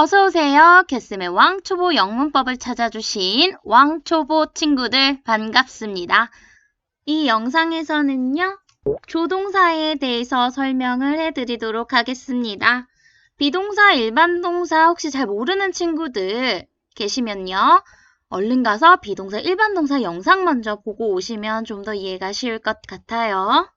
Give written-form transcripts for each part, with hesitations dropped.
어서오세요. 캐스의 왕초보 영문법을 찾아주신 왕초보 친구들 반갑습니다. 이 영상에서는요, 조동사에 대해서 설명을 해드리도록 하겠습니다. 비동사, 일반동사 혹시 잘 모르는 친구들 계시면요, 얼른 가서 비동사, 일반동사 영상 먼저 보고 오시면 좀 더 이해가 쉬울 것 같아요.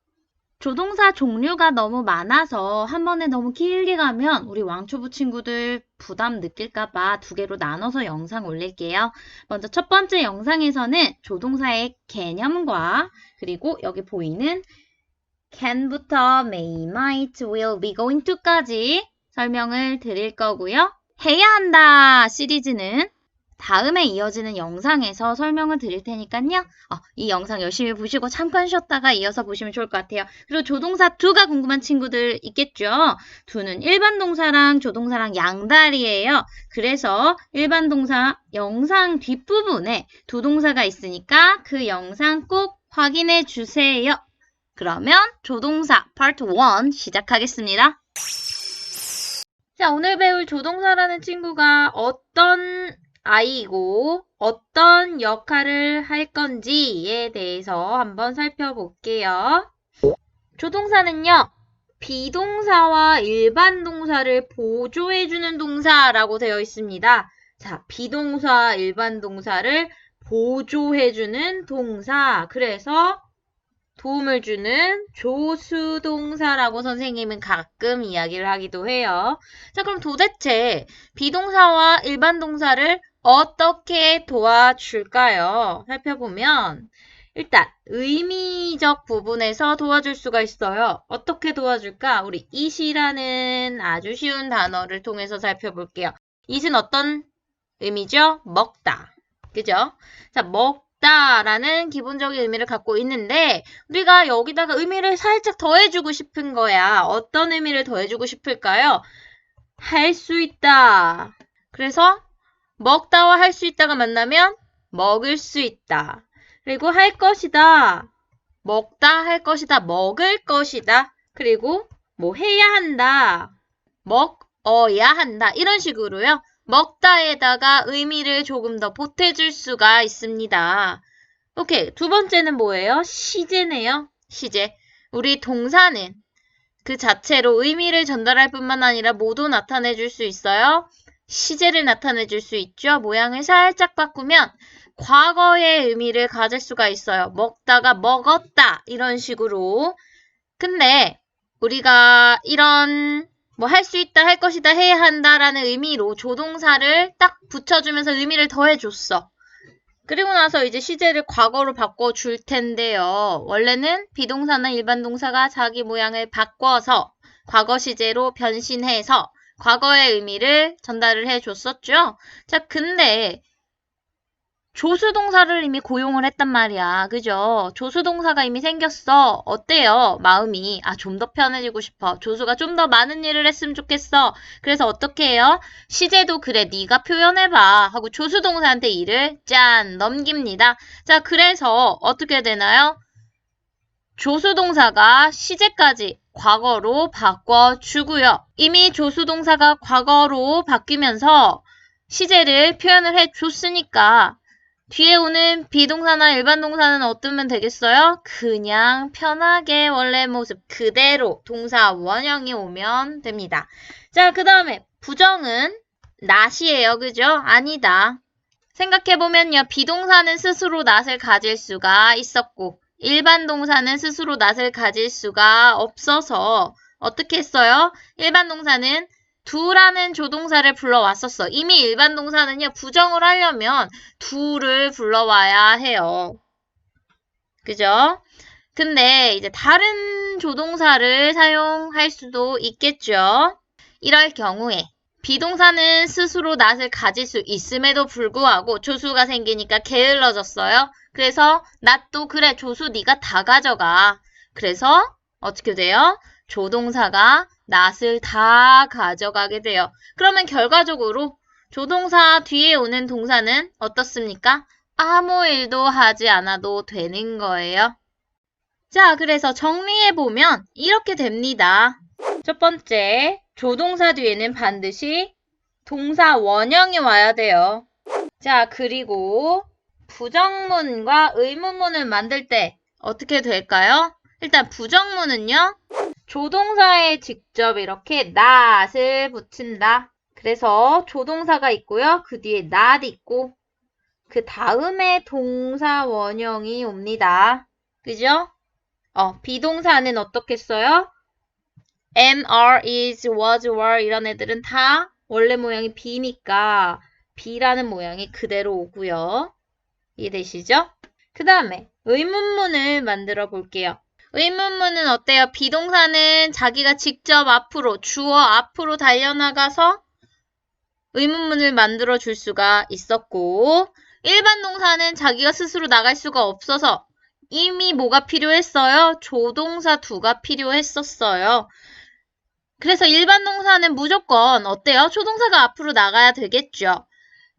조동사 종류가 너무 많아서 한 번에 너무 길게 가면 우리 왕초보 친구들 부담 느낄까봐 두 개로 나눠서 영상 올릴게요. 먼저 첫 번째 영상에서는 조동사의 개념과 그리고 여기 보이는 can부터 may, might, will, be, going to까지 설명을 드릴 거고요. 해야 한다 시리즈는 다음에 이어지는 영상에서 설명을 드릴 테니까요. 이 영상 열심히 보시고 잠깐 쉬었다가 이어서 보시면 좋을 것 같아요. 그리고 조동사 do가 궁금한 친구들 있겠죠? do는 일반 동사랑 조동사랑 양다리예요. 그래서 일반 동사 영상 뒷부분에 두 동사가 있으니까 그 영상 꼭 확인해 주세요. 그러면 조동사 파트 1 시작하겠습니다. 자, 오늘 배울 조동사라는 친구가 어떤 아이고 어떤 역할을 할 건지에 대해서 한번 살펴볼게요. 조동사는요, 비동사와 일반 동사를 보조해주는 동사라고 되어 있습니다. 자, 비동사와 일반 동사를 보조해주는 동사. 그래서 도움을 주는 조수동사라고 선생님은 가끔 이야기를 하기도 해요. 자, 그럼 도대체 비동사와 일반 동사를 어떻게 도와줄까요? 살펴보면 일단 의미적 부분에서 도와줄 수가 있어요. 어떻게 도와줄까? 우리 eat이라는 아주 쉬운 단어를 통해서 살펴볼게요. eat은 어떤 의미죠? 먹다. 그죠? 자, 먹다라는 기본적인 의미를 갖고 있는데 우리가 여기다가 의미를 살짝 더해주고 싶은 거야. 어떤 의미를 더해주고 싶을까요? 할 수 있다. 그래서 먹다와 할 수 있다가 만나면 먹을 수 있다. 그리고 할 것이다. 먹다, 할 것이다. 먹을 것이다. 그리고 뭐 해야 한다. 먹어야 한다. 이런 식으로요. 먹다에다가 의미를 조금 더 보태줄 수가 있습니다. 오케이. 두 번째는 뭐예요? 시제네요. 시제. 우리 동사는 그 자체로 의미를 전달할 뿐만 아니라 뭐도 나타내줄 수 있어요? 시제를 나타내줄 수 있죠. 모양을 살짝 바꾸면 과거의 의미를 가질 수가 있어요. 먹다가 먹었다. 이런 식으로. 근데 우리가 이런 뭐 할 수 있다, 할 것이다, 해야 한다라는 의미로 조동사를 딱 붙여주면서 의미를 더해줬어. 그리고 나서 이제 시제를 과거로 바꿔줄 텐데요. 원래는 비동사나 일반 동사가 자기 모양을 바꿔서 과거 시제로 변신해서 과거의 의미를 전달을 해줬었죠. 자, 근데 조수동사를 이미 고용을 했단 말이야. 그죠? 조수동사가 이미 생겼어. 어때요? 마음이. 좀 더 편해지고 싶어. 조수가 좀 더 많은 일을 했으면 좋겠어. 그래서 어떻게 해요? 시제도 그래, 네가 표현해봐. 하고 조수동사한테 일을 짠 넘깁니다. 자, 그래서 어떻게 되나요? 조수동사가 시제까지 과거로 바꿔주고요. 이미 조수동사가 과거로 바뀌면서 시제를 표현을 해줬으니까 뒤에 오는 비동사나 일반 동사는 어떠면 되겠어요? 그냥 편하게 원래 모습 그대로 동사 원형이 오면 됩니다. 자, 그 다음에 부정은 not이에요. 그죠? 아니다. 생각해보면요. 비동사는 스스로 not을 가질 수가 있었고 일반 동사는 스스로 not을 가질 수가 없어서 어떻게 했어요? 일반 동사는 do라는 조동사를 불러왔었어. 이미 일반 동사는요, 부정을 하려면 do를 불러와야 해요. 그죠? 근데 이제 다른 조동사를 사용할 수도 있겠죠. 이럴 경우에 비동사는 스스로 not을 가질 수 있음에도 불구하고 조수가 생기니까 게을러졌어요. 그래서 not도 그래, 조수 네가 다 가져가. 그래서 어떻게 돼요? 조동사가 not을 다 가져가게 돼요. 그러면 결과적으로 조동사 뒤에 오는 동사는 어떻습니까? 아무 일도 하지 않아도 되는 거예요. 자, 그래서 정리해보면 이렇게 됩니다. 첫 번째, 조동사 뒤에는 반드시 동사 원형이 와야 돼요. 자, 그리고 부정문과 의문문을 만들 때 어떻게 될까요? 일단 부정문은요. 조동사에 직접 이렇게 not을 붙인다. 그래서 조동사가 있고요. 그 뒤에 not 있고 그 다음에 동사 원형이 옵니다. 그죠? 비동사는 어떻게 써요? am, are, is, was, were 이런 애들은 다 원래 모양이 be니까 be라는 모양이 그대로 오고요. 이해되시죠? 그 다음에 의문문을 만들어 볼게요. 의문문은 어때요? 비동사는 자기가 직접 앞으로, 주어 앞으로 달려나가서 의문문을 만들어 줄 수가 있었고 일반 동사는 자기가 스스로 나갈 수가 없어서 이미 뭐가 필요했어요? 조동사 do가 필요했었어요. 그래서 일반 동사는 무조건 어때요? 조동사가 앞으로 나가야 되겠죠.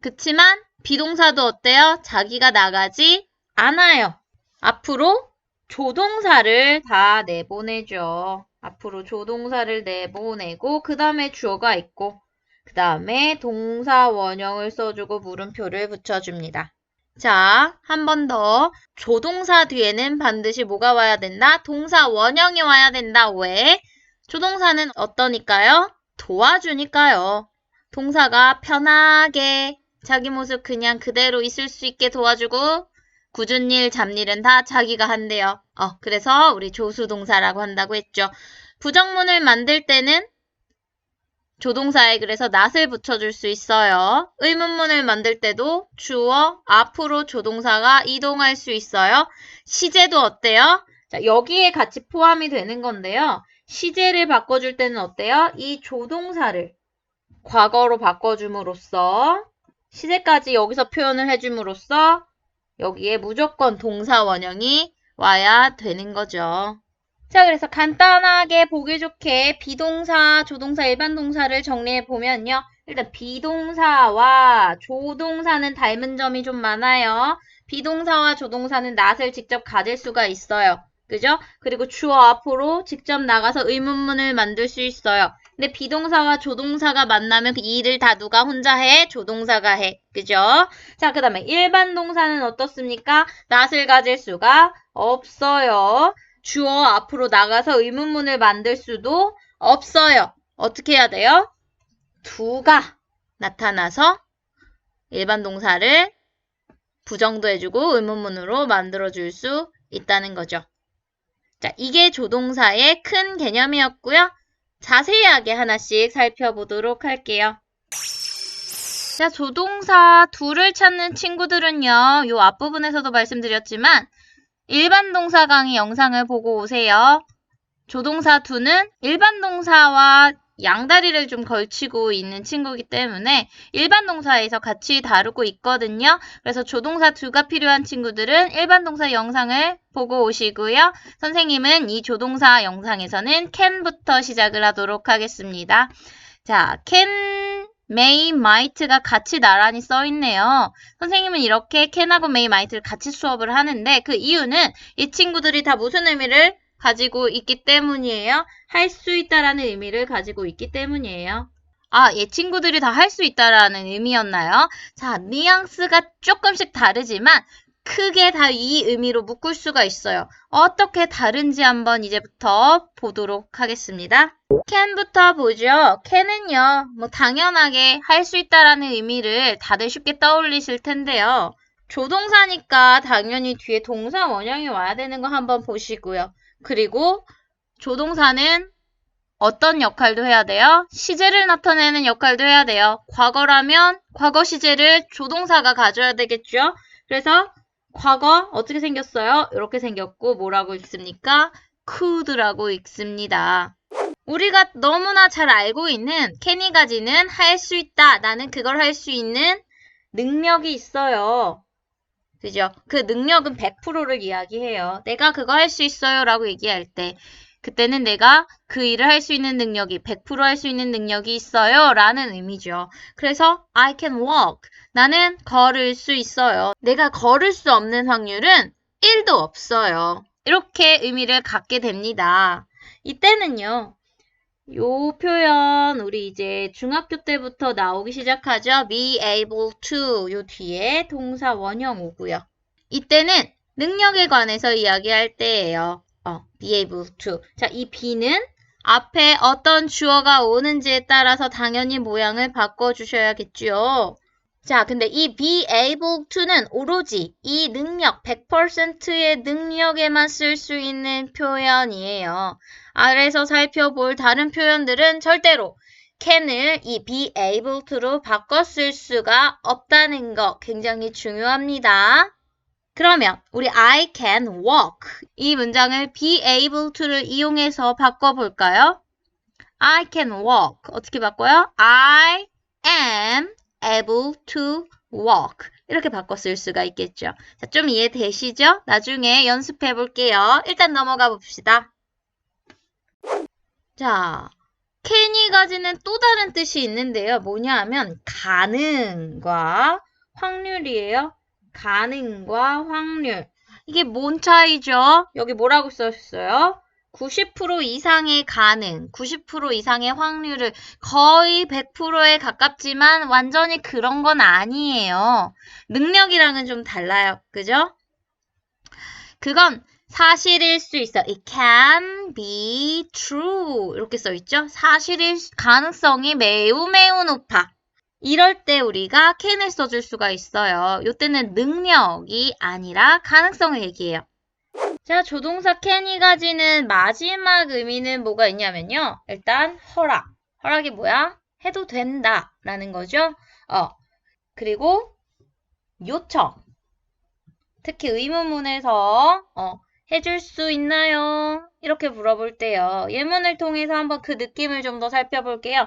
그치만 비동사도 어때요? 자기가 나가지 않아요. 앞으로 조동사를 다 내보내죠. 앞으로 조동사를 내보내고 그 다음에 주어가 있고 그 다음에 동사 원형을 써주고 물음표를 붙여줍니다. 자, 한 번 더. 조동사 뒤에는 반드시 뭐가 와야 된다? 동사 원형이 와야 된다. 왜? 조동사는 어떠니까요? 도와주니까요. 동사가 편하게 자기 모습 그냥 그대로 있을 수 있게 도와주고 굳은 일, 잡일은 다 자기가 한대요. 그래서 우리 조수동사라고 한다고 했죠. 부정문을 만들 때는 조동사에 그래서 not을 붙여줄 수 있어요. 의문문을 만들 때도 주어 앞으로 조동사가 이동할 수 있어요. 시제도 어때요? 자, 여기에 같이 포함이 되는 건데요. 시제를 바꿔줄 때는 어때요? 이 조동사를 과거로 바꿔줌으로써 시제까지 여기서 표현을 해줌으로써 여기에 무조건 동사 원형이 와야 되는 거죠. 자, 그래서 간단하게 보기 좋게 비동사, 조동사, 일반 동사를 정리해 보면요. 일단 비동사와 조동사는 닮은 점이 좀 많아요. 비동사와 조동사는 not을 직접 가질 수가 있어요. 그죠? 그리고 주어 앞으로 직접 나가서 의문문을 만들 수 있어요. 근데 비동사와 조동사가 만나면 그 일을 다 누가 혼자 해? 조동사가 해. 그죠? 자, 그 다음에 일반 동사는 어떻습니까? not을 가질 수가 없어요. 주어 앞으로 나가서 의문문을 만들 수도 없어요. 어떻게 해야 돼요? do가 나타나서 일반 동사를 부정도 해주고 의문문으로 만들어줄 수 있다는 거죠. 자, 이게 조동사의 큰 개념이었고요. 자세하게 하나씩 살펴보도록 할게요. 자, 조동사 do를 찾는 친구들은요. 요 앞부분에서도 말씀드렸지만 일반 동사 강의 영상을 보고 오세요. 조동사 do는 일반 동사와 양다리를 좀 걸치고 있는 친구이기 때문에 일반 동사에서 같이 다루고 있거든요. 그래서 조동사 do가 필요한 친구들은 일반 동사 영상을 보고 오시고요. 선생님은 이 조동사 영상에서는 can부터 시작을 하도록 하겠습니다. 자, can, may, might가 같이 나란히 써 있네요. 선생님은 이렇게 can하고 may, might를 같이 수업을 하는데 그 이유는 이 친구들이 다 무슨 의미를 가지고 있기 때문이에요. 할 수 있다라는 의미를 가지고 있기 때문이에요. 이 친구들이 다 할 수 있다라는 의미였나요? 자, 뉘앙스가 조금씩 다르지만 크게 다 이 의미로 묶을 수가 있어요. 어떻게 다른지 한번 이제부터 보도록 하겠습니다. can부터 보죠. can은요, 당연하게 할 수 있다라는 의미를 다들 쉽게 떠올리실 텐데요. 조동사니까 당연히 뒤에 동사 원형이 와야 되는 거 한번 보시고요. 그리고 조동사는 어떤 역할도 해야 돼요? 시제를 나타내는 역할도 해야 돼요. 과거라면 과거 시제를 조동사가 가져야 되겠죠? 그래서 과거 어떻게 생겼어요? 이렇게 생겼고 뭐라고 읽습니까? could라고 읽습니다. 우리가 너무나 잘 알고 있는 can이 가지는 할 수 있다. 나는 그걸 할 수 있는 능력이 있어요. 그죠? 그 능력은 100%를 이야기해요. 내가 그거 할 수 있어요 라고 얘기할 때 그때는 내가 그 일을 할 수 있는 능력이 100% 할 수 있는 능력이 있어요 라는 의미죠. 그래서 I can walk. 나는 걸을 수 있어요. 내가 걸을 수 없는 확률은 1도 없어요. 이렇게 의미를 갖게 됩니다. 이때는요. 요 표현 우리 이제 중학교 때부터 나오기 시작하죠. be able to 요 뒤에 동사 원형 오고요. 이때는 능력에 관해서 이야기할 때예요. be able to. 자, 이 be는 앞에 어떤 주어가 오는지에 따라서 당연히 모양을 바꿔주셔야겠죠. 자, 근데 이 be able to는 오로지 이 능력, 100%의 능력에만 쓸 수 있는 표현이에요. 아래서 살펴볼 다른 표현들은 절대로 can을 이 be able to로 바꿔 쓸 수가 없다는 거 굉장히 중요합니다. 그러면 우리 I can walk 이 문장을 be able to를 이용해서 바꿔볼까요? I can walk 어떻게 바꿔요? I am able to walk 이렇게 바꿔 쓸 수가 있겠죠. 자, 좀 이해되시죠? 나중에 연습해 볼게요. 일단 넘어가 봅시다. 자, can이 가지는 또 다른 뜻이 있는데요. 뭐냐 하면 가능과 확률이에요. 가능과 확률. 이게 뭔 차이죠? 여기 뭐라고 썼어요? 90% 이상의 가능, 90% 이상의 확률을 거의 100%에 가깝지만 완전히 그런 건 아니에요. 능력이랑은 좀 달라요. 그죠? 그건 사실일 수 있어. It can be true. 이렇게 써있죠? 사실일 가능성이 매우 매우 높아. 이럴 때 우리가 can을 써줄 수가 있어요. 이때는 능력이 아니라 가능성을 얘기해요. 자, 조동사 can이 가지는 마지막 의미는 뭐가 있냐면요. 일단 허락. 허락이 뭐야? 해도 된다 라는 거죠. 그리고 요청. 특히 의문문에서 해줄 수 있나요? 이렇게 물어볼 때요. 예문을 통해서 한번 그 느낌을 좀 더 살펴볼게요.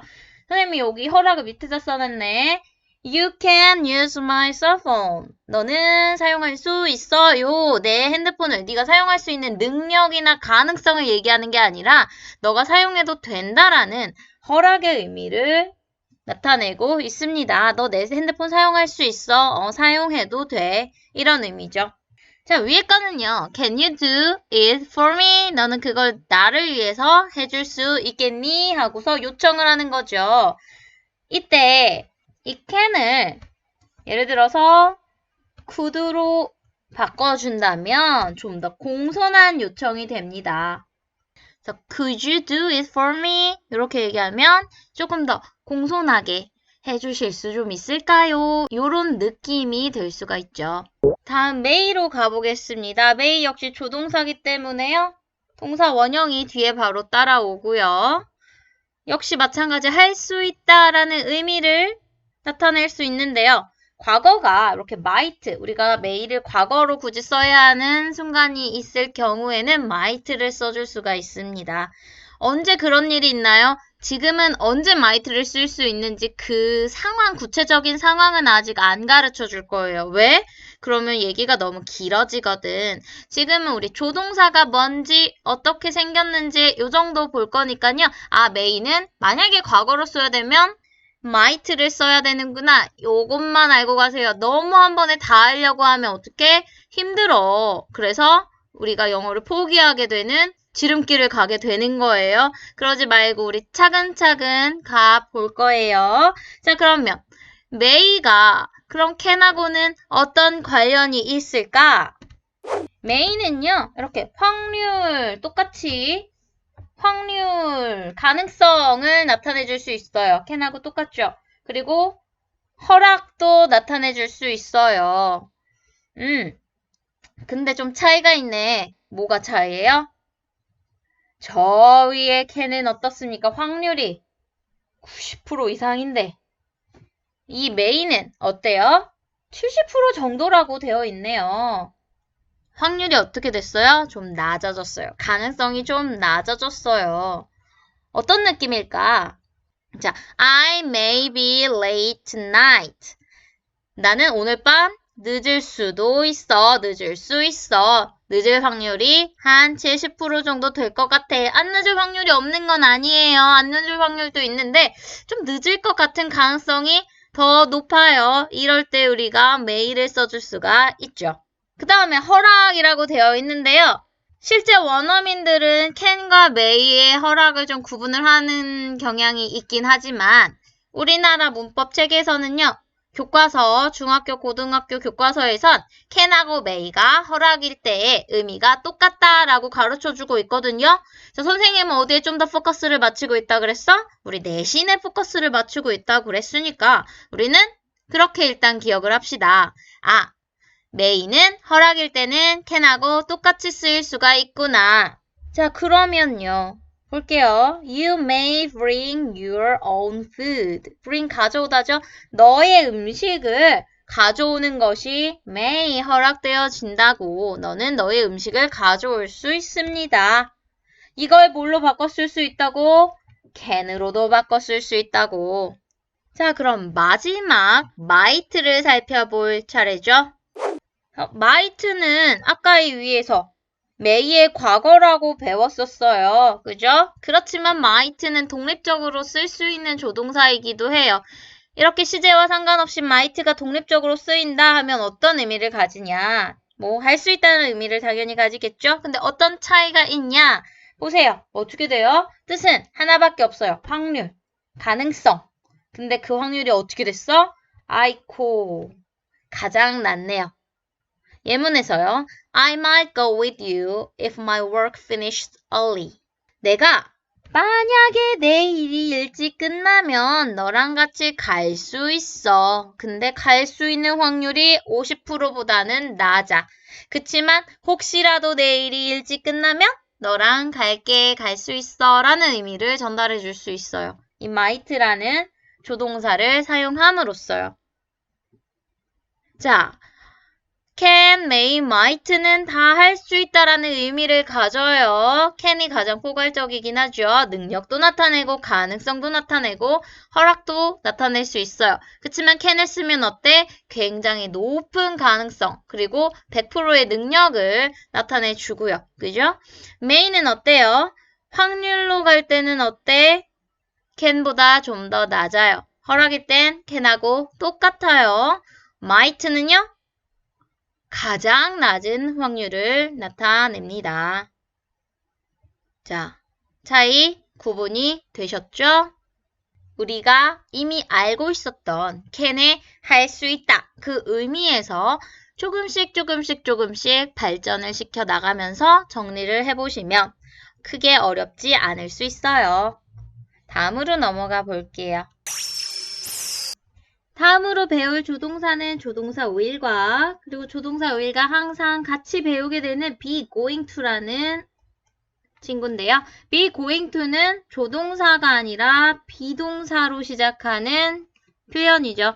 선생님이 여기 허락을 밑에다 써놨네. You can use my cell phone. 너는 사용할 수 있어요. 내 핸드폰을 네가 사용할 수 있는 능력이나 가능성을 얘기하는 게 아니라 너가 사용해도 된다라는 허락의 의미를 나타내고 있습니다. 너 내 핸드폰 사용할 수 있어. 사용해도 돼. 이런 의미죠. 자, 위에 거는요. Can you do it for me? 너는 그걸 나를 위해서 해줄 수 있겠니? 하고서 요청을 하는 거죠. 이때 이 can을 예를 들어서 could로 바꿔준다면 좀 더 공손한 요청이 됩니다. 그래서 Could you do it for me? 이렇게 얘기하면 조금 더 공손하게 해주실 수 좀 있을까요? 이런 느낌이 들 수가 있죠. 다음 may로 가보겠습니다. may 역시 조동사기 때문에요. 동사 원형이 뒤에 바로 따라오고요. 역시 마찬가지 할 수 있다라는 의미를 나타낼 수 있는데요. 과거가 이렇게 might, 우리가 may를 과거로 굳이 써야 하는 순간이 있을 경우에는 might를 써줄 수가 있습니다. 언제 그런 일이 있나요? 지금은 언제 might를 쓸 수 있는지 그 상황, 구체적인 상황은 아직 안 가르쳐 줄 거예요. 왜? 그러면 얘기가 너무 길어지거든. 지금은 우리 조동사가 뭔지, 어떻게 생겼는지 요 정도 볼 거니까요. may는 만약에 과거로 써야 되면 might를 써야 되는구나. 요것만 알고 가세요. 너무 한 번에 다 하려고 하면 어떻게 힘들어. 그래서 우리가 영어를 포기하게 되는 지름길을 가게 되는 거예요. 그러지 말고 우리 차근차근 가 볼 거예요. 자, 그러면 may가 그럼 can하고는 어떤 관련이 있을까? may는요. 이렇게 확률 똑같이 확률, 가능성을 나타내 줄 수 있어요. can하고 똑같죠? 그리고 허락도 나타내 줄 수 있어요. 근데 좀 차이가 있네. 뭐가 차이예요? 저 위에 can은 어떻습니까? 확률이 90% 이상인데 이 may는 어때요? 70% 정도라고 되어 있네요. 확률이 어떻게 됐어요? 좀 낮아졌어요. 가능성이 좀 낮아졌어요. 어떤 느낌일까? 자, I may be late tonight. 나는 오늘 밤 늦을 수도 있어. 늦을 수 있어. 늦을 확률이 한 70% 정도 될 것 같아. 안 늦을 확률이 없는 건 아니에요. 안 늦을 확률도 있는데 좀 늦을 것 같은 가능성이 더 높아요. 이럴 때 우리가 may를 써줄 수가 있죠. 그 다음에 허락이라고 되어 있는데요. 실제 원어민들은 can과 may의 허락을 좀 구분을 하는 경향이 있긴 하지만 우리나라 문법 책에서는요. 교과서, 중학교, 고등학교 교과서에선 can하고 may가 허락일 때의 의미가 똑같다라고 가르쳐주고 있거든요. 자, 선생님은 어디에 좀 더 포커스를 맞추고 있다 그랬어? 우리 내신에 포커스를 맞추고 있다고 그랬으니까 우리는 그렇게 일단 기억을 합시다. 아, may는 허락일 때는 can하고 똑같이 쓰일 수가 있구나. 자, 그러면요. 볼게요. You may bring your own food. bring 가져오다죠. 너의 음식을 가져오는 것이 may 허락되어진다고. 너는 너의 음식을 가져올 수 있습니다. 이걸 뭘로 바꿔 쓸 수 있다고? can으로도 바꿔 쓸 수 있다고. 자, 그럼 마지막 might를 살펴볼 차례죠. might는 아까 이 위에서 may의 과거라고 배웠었어요. 그죠? 그렇지만 might는 독립적으로 쓸 수 있는 조동사이기도 해요. 이렇게 시제와 상관없이 might가 독립적으로 쓰인다 하면 어떤 의미를 가지냐? 뭐 할 수 있다는 의미를 당연히 가지겠죠? 근데 어떤 차이가 있냐? 보세요. 어떻게 돼요? 뜻은 하나밖에 없어요. 확률, 가능성. 근데 그 확률이 어떻게 됐어? 아이코, 가장 낮네요. 예문에서요. I might go with you if my work finished early. 내가 만약에 내 일이 일찍 끝나면 너랑 같이 갈 수 있어. 근데 갈 수 있는 확률이 50%보다는 낮아. 그치만 혹시라도 내 일이 일찍 끝나면 너랑 갈게, 갈 수 있어 라는 의미를 전달해 줄 수 있어요. 이 might라는 조동사를 사용함으로써요. 자, can, may, might는 다 할 수 있다라는 의미를 가져요. can이 가장 포괄적이긴 하죠. 능력도 나타내고 가능성도 나타내고 허락도 나타낼 수 있어요. 그치만 can을 쓰면 어때? 굉장히 높은 가능성 그리고 100%의 능력을 나타내주고요. 그죠? may는 어때요? 확률로 갈 때는 어때? can보다 좀 더 낮아요. 허락일 땐 can하고 똑같아요. might는요? 가장 낮은 확률을 나타냅니다. 자, 차이 구분이 되셨죠? 우리가 이미 알고 있었던 can에 할 수 있다. 그 의미에서 조금씩 발전을 시켜 나가면서 정리를 해보시면 크게 어렵지 않을 수 있어요. 다음으로 넘어가 볼게요. 다음으로 배울 조동사는 조동사 will과 그리고 조동사 will과 항상 같이 배우게 되는 be going to라는 친구인데요. be going to는 조동사가 아니라 비동사로 시작하는 표현이죠.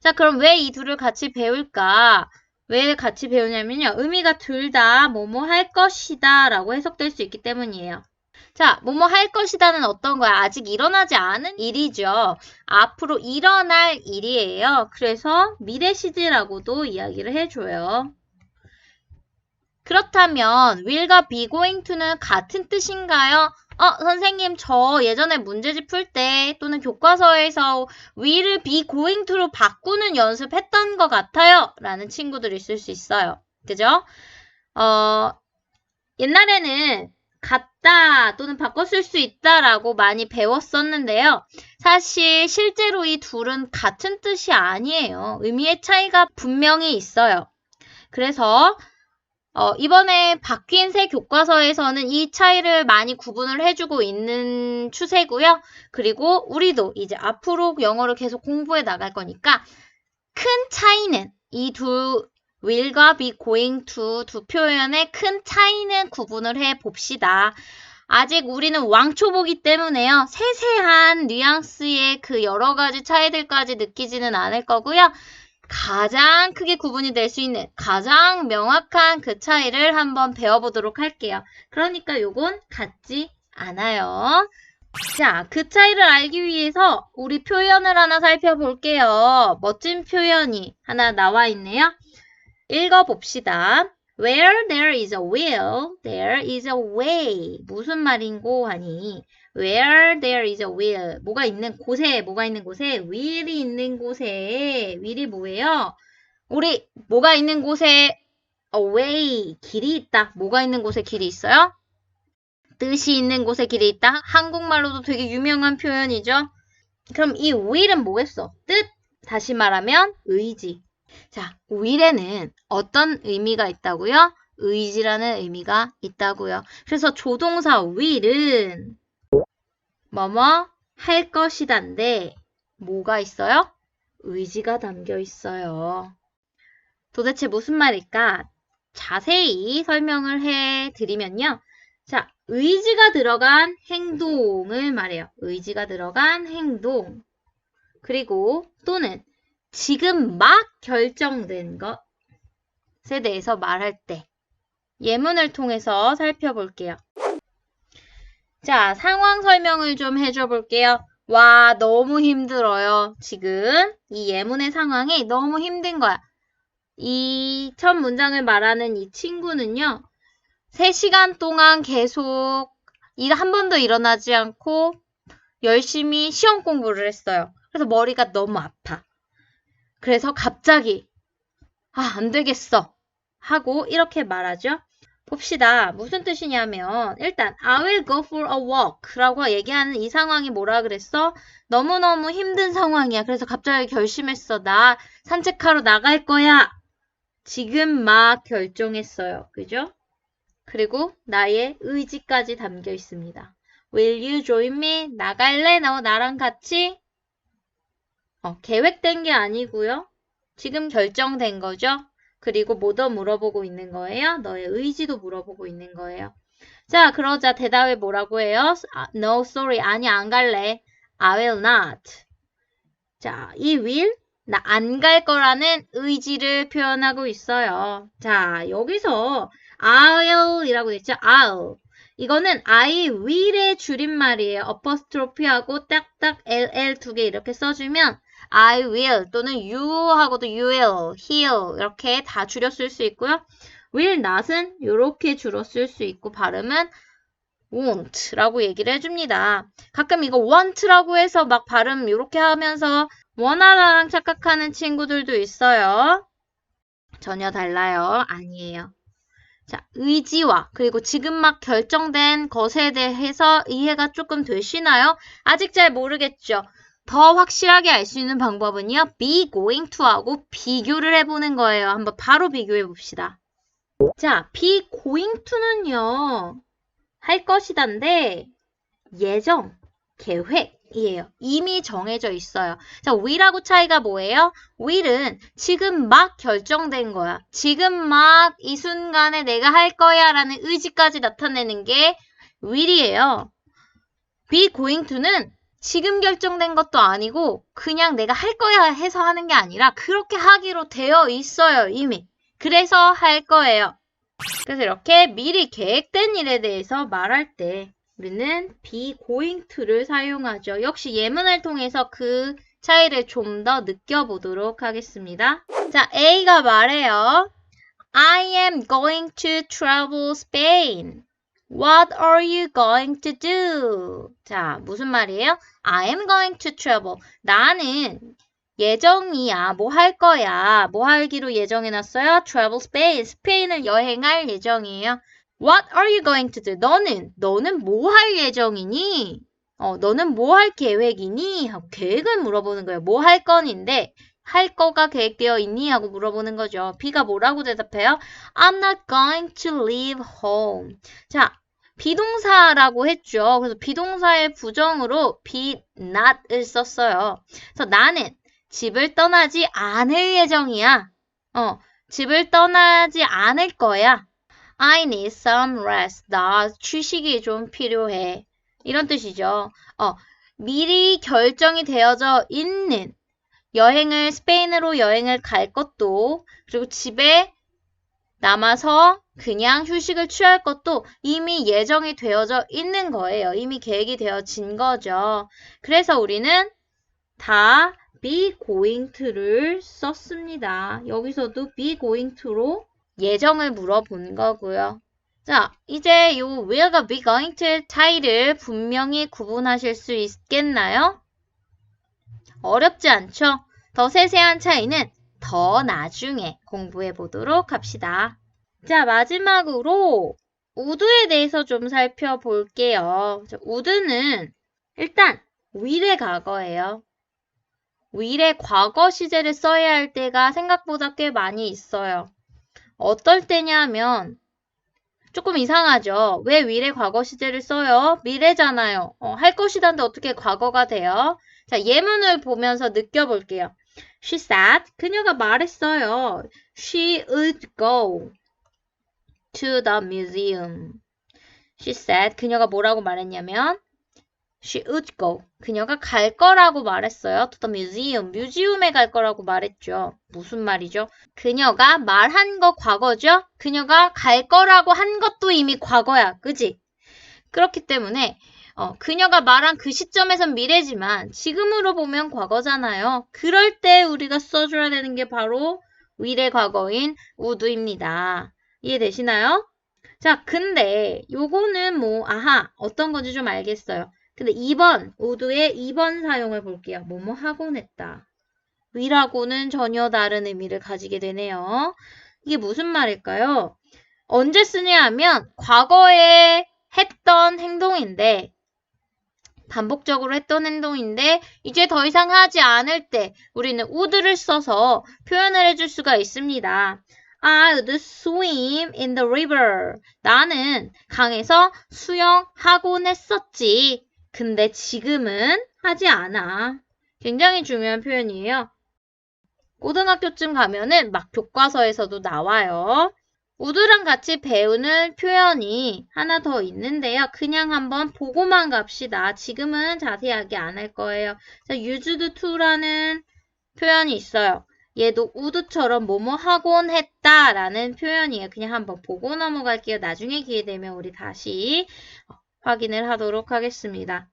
자, 그럼 왜 이 둘을 같이 배울까? 왜 같이 배우냐면요. 의미가 둘 다 뭐뭐 할 것이다 라고 해석될 수 있기 때문이에요. 자, 뭐뭐 할 것이다는 어떤 거야? 아직 일어나지 않은 일이죠. 앞으로 일어날 일이에요. 그래서 미래 시제라고도 이야기를 해줘요. 그렇다면 will과 be going to는 같은 뜻인가요? 선생님 저 예전에 문제집 풀 때 또는 교과서에서 will을 be going to로 바꾸는 연습했던 것 같아요. 라는 친구들이 있을 수 있어요. 그죠? 옛날에는 같다 또는 바꿔 쓸 수 있다라고 많이 배웠었는데요. 사실 실제로 이 둘은 같은 뜻이 아니에요. 의미의 차이가 분명히 있어요. 그래서 이번에 바뀐 새 교과서에서는 이 차이를 많이 구분을 해주고 있는 추세고요. 그리고 우리도 이제 앞으로 영어를 계속 공부해 나갈 거니까 큰 차이는 이 두 will과 be going to 두 표현의 큰 차이는 구분을 해 봅시다. 아직 우리는 왕초보기 때문에요. 세세한 뉘앙스의 그 여러 가지 차이들까지 느끼지는 않을 거고요. 가장 크게 구분이 될 수 있는 가장 명확한 그 차이를 한번 배워보도록 할게요. 그러니까 요건 같지 않아요. 자, 그 차이를 알기 위해서 우리 표현을 하나 살펴볼게요. 멋진 표현이 하나 나와 있네요. 읽어봅시다. Where there is a will, there is a way. 무슨 말인고 하니 Where there is a will. 뭐가 있는 곳에 will이 있는 곳에 will이 뭐예요? 우리 뭐가 있는 곳에 away, 길이 있다. 뭐가 있는 곳에 길이 있어요? 뜻이 있는 곳에 길이 있다. 한국말로도 되게 유명한 표현이죠. 그럼 이 will은 뭐겠어? 뜻. 다시 말하면 의지. 자, will에는 어떤 의미가 있다고요? 의지라는 의미가 있다고요. 그래서 조동사 will은 뭐뭐 할 것이다인데 뭐가 있어요? 의지가 담겨 있어요. 도대체 무슨 말일까? 자세히 설명을 해드리면요. 자, 의지가 들어간 행동을 말해요. 의지가 들어간 행동. 그리고 또는 지금 막 결정된 것에 대해서 말할 때 예문을 통해서 살펴볼게요. 자, 상황 설명을 좀 해줘 볼게요. 와, 너무 힘들어요. 지금 이 예문의 상황이 너무 힘든 거야. 이 첫 문장을 말하는 이 친구는요. 3시간 동안 계속 일 한 번도 일어나지 않고 열심히 시험 공부를 했어요. 그래서 머리가 너무 아파. 그래서 갑자기 안 되겠어 하고 이렇게 말하죠. 봅시다. 무슨 뜻이냐면 일단 I will go for a walk 라고 얘기하는 이 상황이 뭐라 그랬어? 너무너무 힘든 상황이야. 그래서 갑자기 결심했어. 나 산책하러 나갈 거야. 지금 막 결정했어요. 그죠? 그리고 나의 의지까지 담겨 있습니다. Will you join me? 나갈래? 너 나랑 같이? 계획된 게 아니고요. 지금 결정된 거죠. 그리고 뭐 더 물어보고 있는 거예요? 너의 의지도 물어보고 있는 거예요. 자, 그러자 대답에 뭐라고 해요? No, sorry. 아니, 안 갈래. I will not. 자, 이 will, 나 안 갈 거라는 의지를 표현하고 있어요. 자, 여기서 I'll 이라고 됐죠? I'll. 이거는 I will의 줄임말이에요. 어퍼스트로피하고 딱딱 ll 2개 이렇게 써주면 I will 또는 you 하고도 you will, he'll 이렇게 다 줄여 쓸 수 있고요. will not은 이렇게 줄여 쓸 수 있고 발음은 won't 라고 얘기를 해줍니다. 가끔 이거 want라고 해서 막 발음 이렇게 하면서 원하다랑 착각하는 친구들도 있어요. 전혀 달라요. 아니에요. 자, 의지와 그리고 지금 막 결정된 것에 대해서 이해가 조금 되시나요? 아직 잘 모르겠죠? 더 확실하게 알 수 있는 방법은요. be going to하고 비교를 해보는 거예요. 한번 바로 비교해 봅시다. 자, be going to는요. 할 것이다인데 예정, 계획이에요. 이미 정해져 있어요. 자, will하고 차이가 뭐예요? will은 지금 막 결정된 거야. 지금 막 이 순간에 내가 할 거야 라는 의지까지 나타내는 게 will이에요. be going to는 지금 결정된 것도 아니고 그냥 내가 할 거야 해서 하는 게 아니라 그렇게 하기로 되어 있어요. 이미. 그래서 할 거예요. 그래서 이렇게 미리 계획된 일에 대해서 말할 때 우리는 be going to를 사용하죠. 역시 예문을 통해서 그 차이를 좀 더 느껴보도록 하겠습니다. 자, A가 말해요. I am going to travel Spain. What are you going to do? 자, 무슨 말이에요? I am going to travel. 나는 예정이야. 뭐 할 거야? 뭐 하기로 예정해놨어요? Travel Spain. 스페인을 여행할 예정이에요. What are you going to do? 너는 뭐 할 예정이니? 너는 뭐 할 계획이니? 하고 계획을 물어보는 거예요. 뭐 할 건인데 할 거가 계획되어 있니? 하고 물어보는 거죠. B가 뭐라고 대답해요? I'm not going to leave home. 자, 비동사라고 했죠. 그래서 비동사의 부정으로 be not을 썼어요. 그래서 나는 집을 떠나지 않을 예정이야. 집을 떠나지 않을 거야. I need some rest. 나 휴식이 좀 필요해. 이런 뜻이죠. 미리 결정이 되어져 있는 스페인으로 여행을 갈 것도, 그리고 집에 남아서 그냥 휴식을 취할 것도 이미 예정이 되어져 있는 거예요. 이미 계획이 되어진 거죠. 그래서 우리는 다 be going to를 썼습니다. 여기서도 be going to로 예정을 물어본 거고요. 자, 이제 이 will과 be going to의 차이를 분명히 구분하실 수 있겠나요? 어렵지 않죠? 더 세세한 차이는 더 나중에 공부해 보도록 합시다. 자, 마지막으로 would에 대해서 좀 살펴볼게요. would는 일단 will의 과거예요. will의 과거 시제를 써야 할 때가 생각보다 꽤 많이 있어요. 어떨 때냐면 조금 이상하죠. 왜 will의 과거 시제를 써요? 미래잖아요. 할 것이다인데 어떻게 과거가 돼요? 자, 예문을 보면서 느껴볼게요. She said, 그녀가 말했어요. She would go to the museum. She said, 그녀가 뭐라고 말했냐면 She would go. 그녀가 갈 거라고 말했어요. To the museum. 뮤지엄에 갈 거라고 말했죠. 무슨 말이죠? 그녀가 말한 거 과거죠? 그녀가 갈 거라고 한 것도 이미 과거야. 그지? 그렇기 때문에 그녀가 말한 그 시점에선 미래지만 지금으로 보면 과거잖아요. 그럴 때 우리가 써줘야 되는 게 바로 will의 과거인 would입니다. 이해되시나요? 자, 근데 요거는 어떤 건지 좀 알겠어요. 근데 2번, would의 2번 사용을 볼게요. 뭐뭐 하곤 했다. will하고는 전혀 다른 의미를 가지게 되네요. 이게 무슨 말일까요? 언제 쓰냐 하면 과거에 했던 행동인데 반복적으로 했던 행동인데 이제 더 이상 하지 않을 때 우리는 would를 써서 표현을 해줄 수가 있습니다. I would swim in the river. 나는 강에서 수영하곤 했었지. 근데 지금은 하지 않아. 굉장히 중요한 표현이에요. 고등학교쯤 가면은 막 교과서에서도 나와요. would랑 같이 배우는 표현이 하나 더 있는데요. 그냥 한번 보고만 갑시다. 지금은 자세하게 안 할 거예요. 자, used to라는 표현이 있어요. 얘도 would처럼 뭐뭐 하곤 했다라는 표현이에요. 그냥 한번 보고 넘어갈게요. 나중에 기회 되면 우리 다시 확인을 하도록 하겠습니다.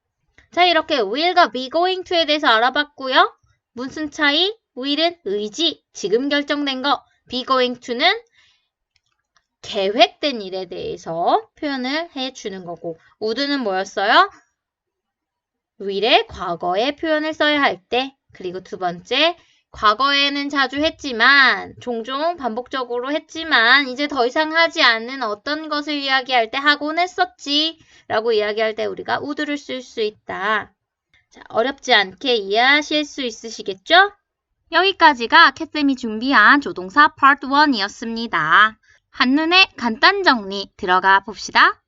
자, 이렇게 will과 be going to에 대해서 알아봤고요. 무슨 차이? will은 의지, 지금 결정된 거. be going to는 계획된 일에 대해서 표현을 해주는 거고 would는 뭐였어요? will의 과거의 표현을 써야 할 때. 그리고 두 번째, 과거에는 자주 했지만 종종 반복적으로 했지만 이제 더 이상 하지 않는 어떤 것을 이야기할 때 하곤 했었지 라고 이야기할 때 우리가 would를 쓸 수 있다. 자, 어렵지 않게 이해하실 수 있으시겠죠? 여기까지가 캣쌤이 준비한 조동사 파트 1이었습니다. 한눈에 간단 정리 들어가 봅시다.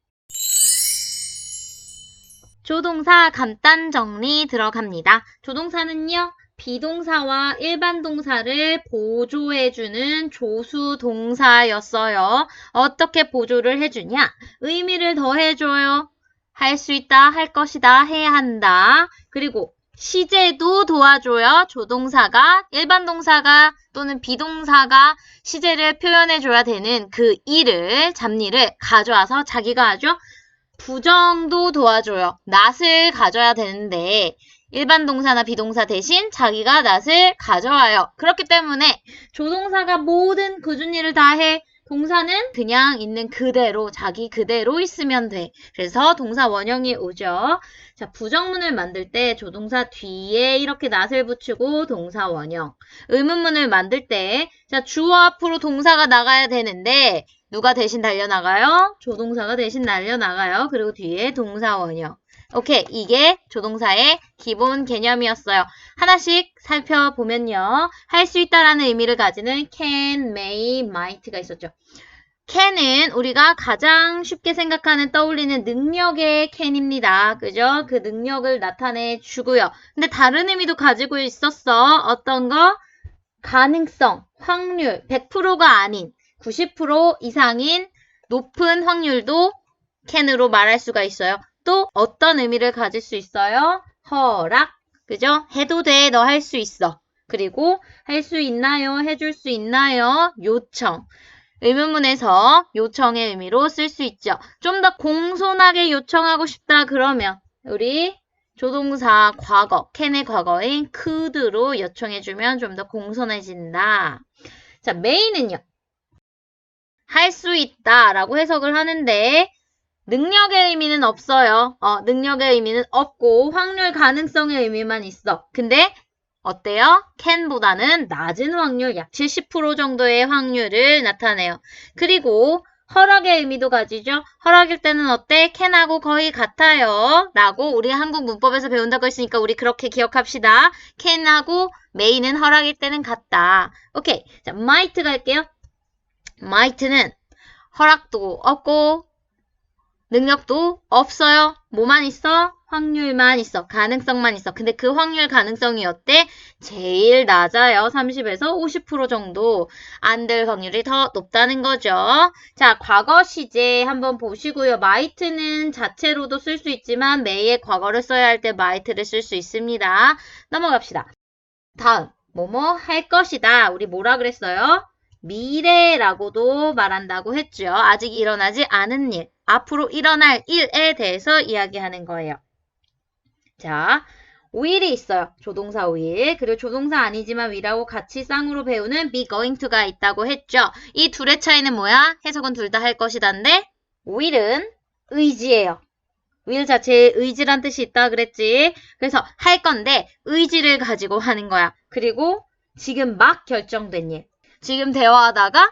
조동사 간단 정리 들어갑니다. 조동사는요, 비동사와 일반 동사를 보조해주는 조수 동사였어요. 어떻게 보조를 해주냐? 의미를 더해줘요. 할 수 있다, 할 것이다, 해야 한다. 그리고 시제도 도와줘요. 조동사가, 일반 동사가 또는 비동사가 시제를 표현해줘야 되는 그 일을, 잡일을 가져와서 자기가 하죠. 부정도 도와줘요. not을 가져야 되는데 일반 동사나 비동사 대신 자기가 not을 가져와요. 그렇기 때문에 조동사가 모든 굳은 일을 다 해. 동사는 그냥 있는 그대로, 자기 그대로 있으면 돼. 그래서 동사 원형이 오죠. 자, 부정문을 만들 때 조동사 뒤에 이렇게 not을 붙이고 동사 원형. 의문문을 만들 때, 자, 주어 앞으로 동사가 나가야 되는데, 누가 대신 달려나가요? 조동사가 대신 달려나가요. 그리고 뒤에 동사 원형. 오케이, 이게 조동사의 기본 개념이었어요. 하나씩 살펴보면요. 할 수 있다라는 의미를 가지는 can, may, might가 있었죠. can은 우리가 가장 쉽게 생각하는 떠올리는 능력의 can입니다. 그죠? 그 능력을 나타내 주고요. 근데 다른 의미도 가지고 있었어. 어떤 거? 가능성, 확률, 100%가 아닌 90% 이상인 높은 확률도 can으로 말할 수가 있어요. 또 어떤 의미를 가질 수 있어요? 허락, 그죠? 해도 돼, 너 할 수 있어. 그리고 할 수 있나요? 해줄 수 있나요? 요청. 의문문에서 요청의 의미로 쓸 수 있죠. 좀 더 공손하게 요청하고 싶다 그러면 우리 조동사 과거, can의 과거인 could로 요청해주면 좀 더 공손해진다. 자, may는요. 할 수 있다 라고 해석을 하는데 능력의 의미는 없어요. 능력의 의미는 없고 확률 가능성의 의미만 있어. 근데 어때요? can보다는 낮은 확률, 약 70% 정도의 확률을 나타내요. 그리고 허락의 의미도 가지죠. 허락일 때는 어때? can하고 거의 같아요. 라고 우리 한국 문법에서 배운다고 했으니까 우리 그렇게 기억합시다. can하고 may는 허락일 때는 같다. 오케이. 자, might 갈게요. might는 허락도 없고 능력도 없어요. 뭐만 있어? 확률만 있어. 가능성만 있어. 근데 그 확률 가능성이 어때? 제일 낮아요. 30에서 50% 정도. 안 될 확률이 더 높다는 거죠. 자, 과거 시제 한번 보시고요. might는 자체로도 쓸 수 있지만 may의 과거를 써야 할 때 might를 쓸 수 있습니다. 넘어갑시다. 다음, 뭐뭐 할 것이다. 우리 뭐라 그랬어요? 미래라고도 말한다고 했죠. 아직 일어나지 않은 일, 앞으로 일어날 일에 대해서 이야기하는 거예요. 자, will이 있어요. 조동사 will. 그리고 조동사 아니지만 will하고 같이 쌍으로 배우는 be going to가 있다고 했죠. 이 둘의 차이는 뭐야? 해석은 둘 다 할 것이다인데 will은 의지예요. will 자체에 의지란 뜻이 있다 그랬지. 그래서 할 건데 의지를 가지고 하는 거야. 그리고 지금 막 결정된 일. 지금 대화하다가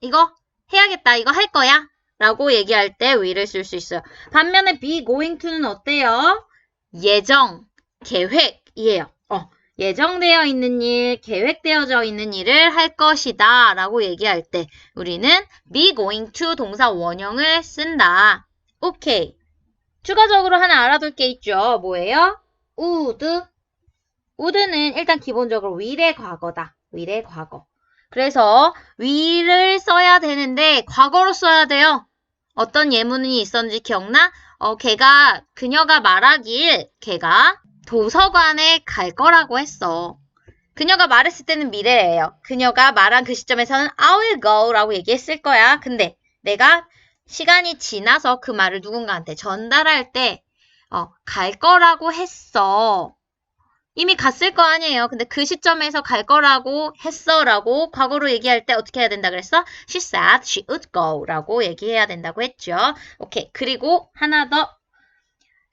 이거 해야겠다. 이거 할 거야. 라고 얘기할 때 will을 쓸 수 있어요. 반면에 be going to는 어때요? 예정, 계획이에요. 예정되어 있는 일, 계획되어져 있는 일을 할 것이다. 라고 얘기할 때 우리는 be going to 동사 원형을 쓴다. 오케이. 추가적으로 하나 알아둘 게 있죠. 뭐예요? would. would는 일단 기본적으로 will의 과거다. will의 과거. 그래서 will을 써야 되는데 과거로 써야 돼요. 어떤 예문이 있었는지 기억나? 그녀가 말하길 걔가 도서관에 갈 거라고 했어. 그녀가 말했을 때는 미래예요. 그녀가 말한 그 시점에서는 I will go 라고 얘기했을 거야. 근데 내가 시간이 지나서 그 말을 누군가한테 전달할 때 갈 거라고 했어. 이미 갔을 거 아니에요. 근데 그 시점에서 갈 거라고 했어 라고 과거로 얘기할 때 어떻게 해야 된다 그랬어? She said she would go 라고 얘기해야 된다고 했죠. 오케이. 그리고 하나 더.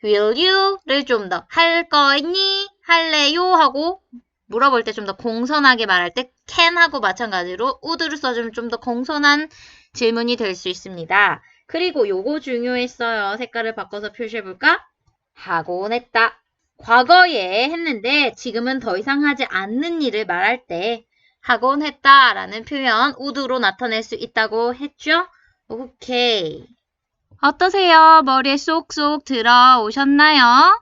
Will you를 좀 더 할 거니? 할래요? 하고 물어볼 때 좀 더 공손하게 말할 때 can하고 마찬가지로 would를 써주면 좀 더 공손한 질문이 될 수 있습니다. 그리고 요거 중요했어요. 색깔을 바꿔서 표시해볼까? 하곤 했다. 과거에 했는데 지금은 더 이상 하지 않는 일을 말할 때 하곤 했다라는 표현 would로 나타낼 수 있다고 했죠? 오케이. 어떠세요? 머리에 쏙쏙 들어오셨나요?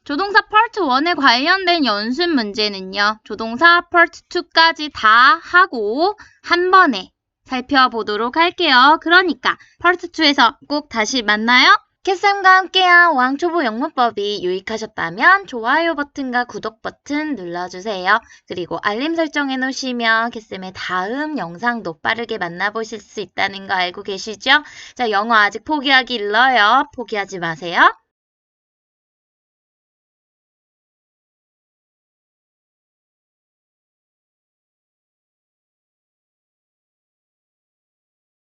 조동사 파트 1에 관련된 연습 문제는요. 조동사 파트 2까지 다 하고 한 번에 살펴보도록 할게요. 그러니까 파트 2에서 꼭 다시 만나요. 캐쌤과 함께한 왕초보 영문법이 유익하셨다면 좋아요 버튼과 구독 버튼 눌러주세요. 그리고 알림 설정해 놓으시면 캐쌤의 다음 영상도 빠르게 만나보실 수 있다는 거 알고 계시죠? 자, 영어 아직 포기하기 일러요. 포기하지 마세요.